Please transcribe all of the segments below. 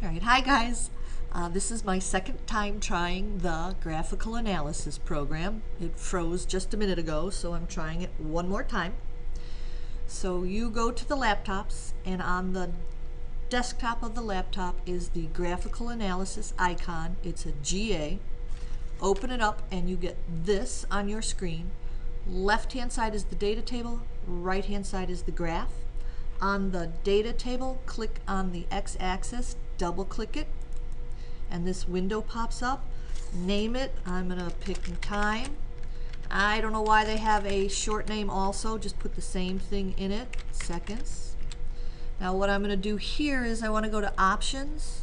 All right, hi guys. This is my second time trying the graphical analysis program. It froze just a minute ago, so I'm trying it one more time. So you go to the laptops, and on the desktop of the laptop is the graphical analysis icon. It's a GA. Open it up and you get this on your screen. Left hand side is the data table, right hand side is the graph. On the data table, click on the x-axis, double click it, and this window pops up. Name it. I'm going to pick time. I don't know why they have a short name also, just put the same thing in it, seconds. Now what I'm going to do here is I want to go to options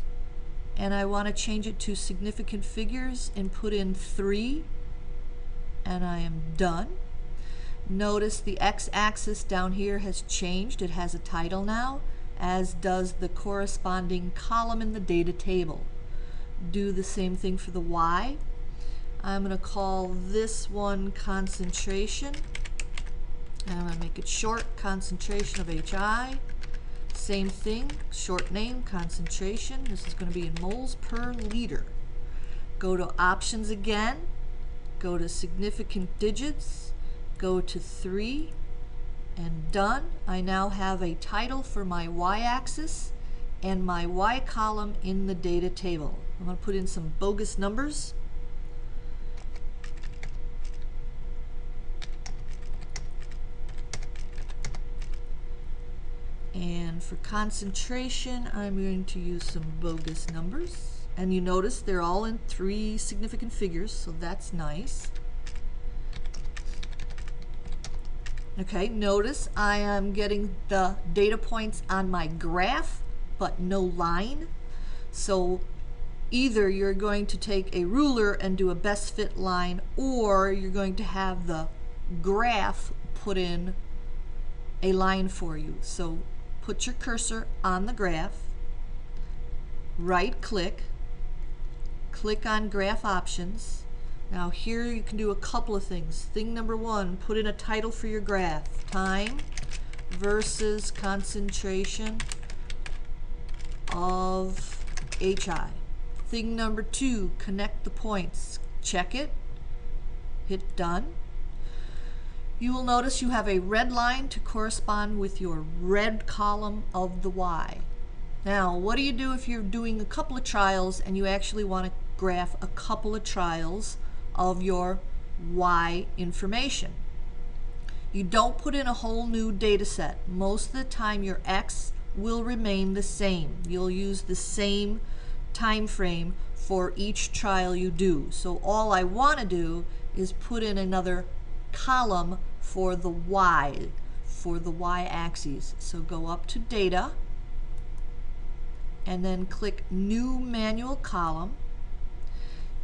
and I want to change it to significant figures and put in 3, and I am done. Notice the x-axis down here has changed. It has a title now, as does the corresponding column in the data table. Do the same thing for the y. I'm going to call this one concentration. And I'm going to make it short, concentration of HI. Same thing, short name, concentration. This is going to be in moles per liter. Go to options again. Go to significant digits. Go to 3 and done. I now have a title for my y-axis and my y column in the data table. I'm going to put in some bogus numbers. And for concentration, I'm going to use some bogus numbers. And you notice they're all in 3 significant figures, so that's nice. Okay, notice I am getting the data points on my graph, but no line. So either you're going to take a ruler and do a best fit line, or you're going to have the graph put in a line for you. So put your cursor on the graph, right click, click on graph options. Now here you can do a couple of things. Thing number 1, put in a title for your graph. Time versus concentration of HI. Thing number 2, connect the points. Check it, hit done. You will notice you have a red line to correspond with your red column of the Y. Now what do you do if you're doing a couple of trials and you actually want to graph a couple of trials of your Y information? You don't put in a whole new data set. Most of the time your X will remain the same. You'll use the same time frame for each trial you do. So all I want to do is put in another column for the Y, for the Y-axis. So go up to data and then click new manual column.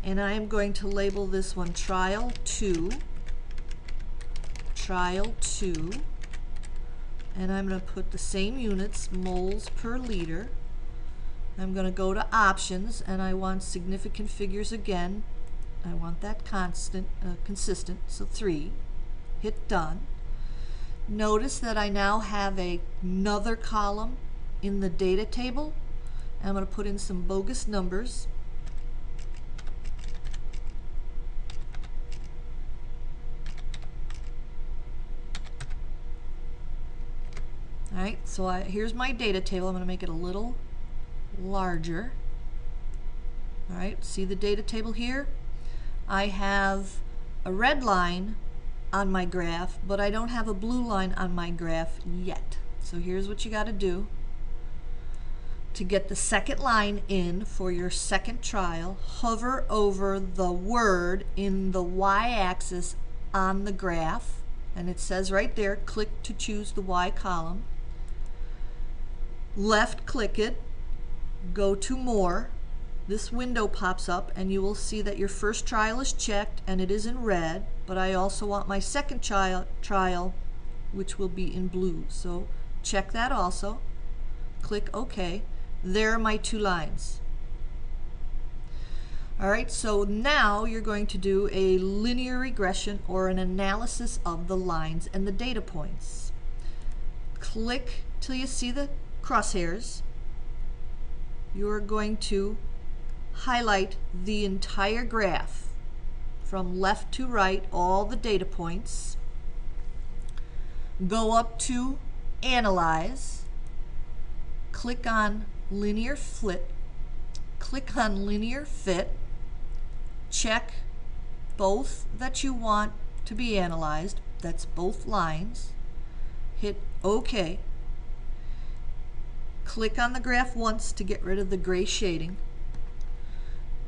And I am going to label this one trial 2, and I'm going to put the same units, moles per liter. I'm going to go to options, and I want significant figures again. I want that consistent, so 3. Hit done. Notice that I now have another column in the data table. I'm going to put in some bogus numbers. Alright, so here's my data table. I'm going to make it a little larger. Alright, see the data table here? I have a red line on my graph, but I don't have a blue line on my graph yet. So here's what you got to do. To get the second line in for your second trial, hover over the word in the y-axis on the graph, and it says right there, click to choose the Y column. Left click it, go to more. This window pops up and you will see that your first trial is checked and it is in red, but I also want my second trial, which will be in blue. So check that also. Click OK. There are my 2 lines. Alright, so now you're going to do a linear regression or an analysis of the lines and the data points. Click till you see the crosshairs. you're going to highlight the entire graph from left to right, all the data points. Go up to Analyze, click on Linear Fit, click on Linear Fit, check both that you want to be analyzed, that's both lines, hit OK. Click on the graph once to get rid of the gray shading.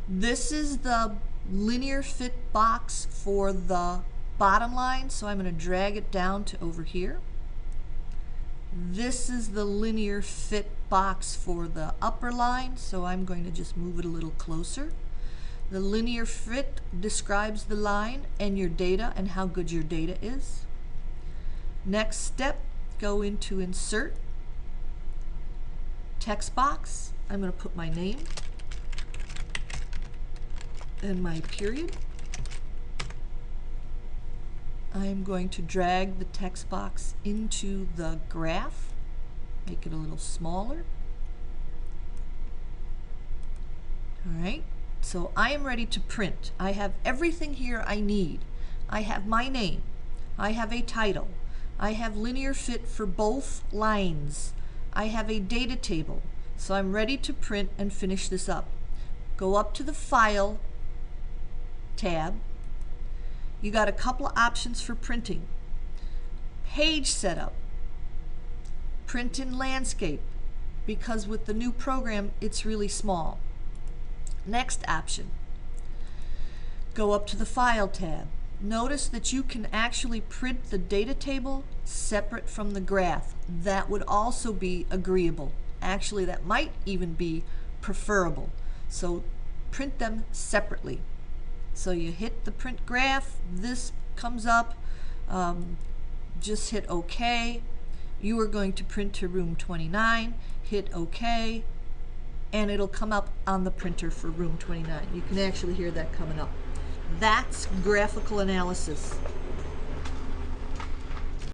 This is the linear fit box for the bottom line, so I'm going to drag it down to over here. This is the linear fit box for the upper line, so I'm going to just move it a little closer. The linear fit describes the line and your data and how good your data is. Next step, go into Insert, Text box. I'm going to put my name and my period. I'm going to drag the text box into the graph, make it a little smaller. All right, so I am ready to print. I have everything here I need. I have my name, I have a title, I have linear fit for both lines, I have a data table, so I'm ready to print and finish this up. Go up to the File tab. You got a couple of options for printing. Page setup, print in landscape, because with the new program it's really small. Next option, go up to the File tab. Notice that you can actually print the data table separate from the graph. That would also be agreeable. Actually, that might even be preferable. So print them separately. So you hit the print graph, this comes up, just hit OK. You are going to print to room 29, hit OK, and it'll come up on the printer for room 29. You can actually hear that coming up. That's graphical analysis.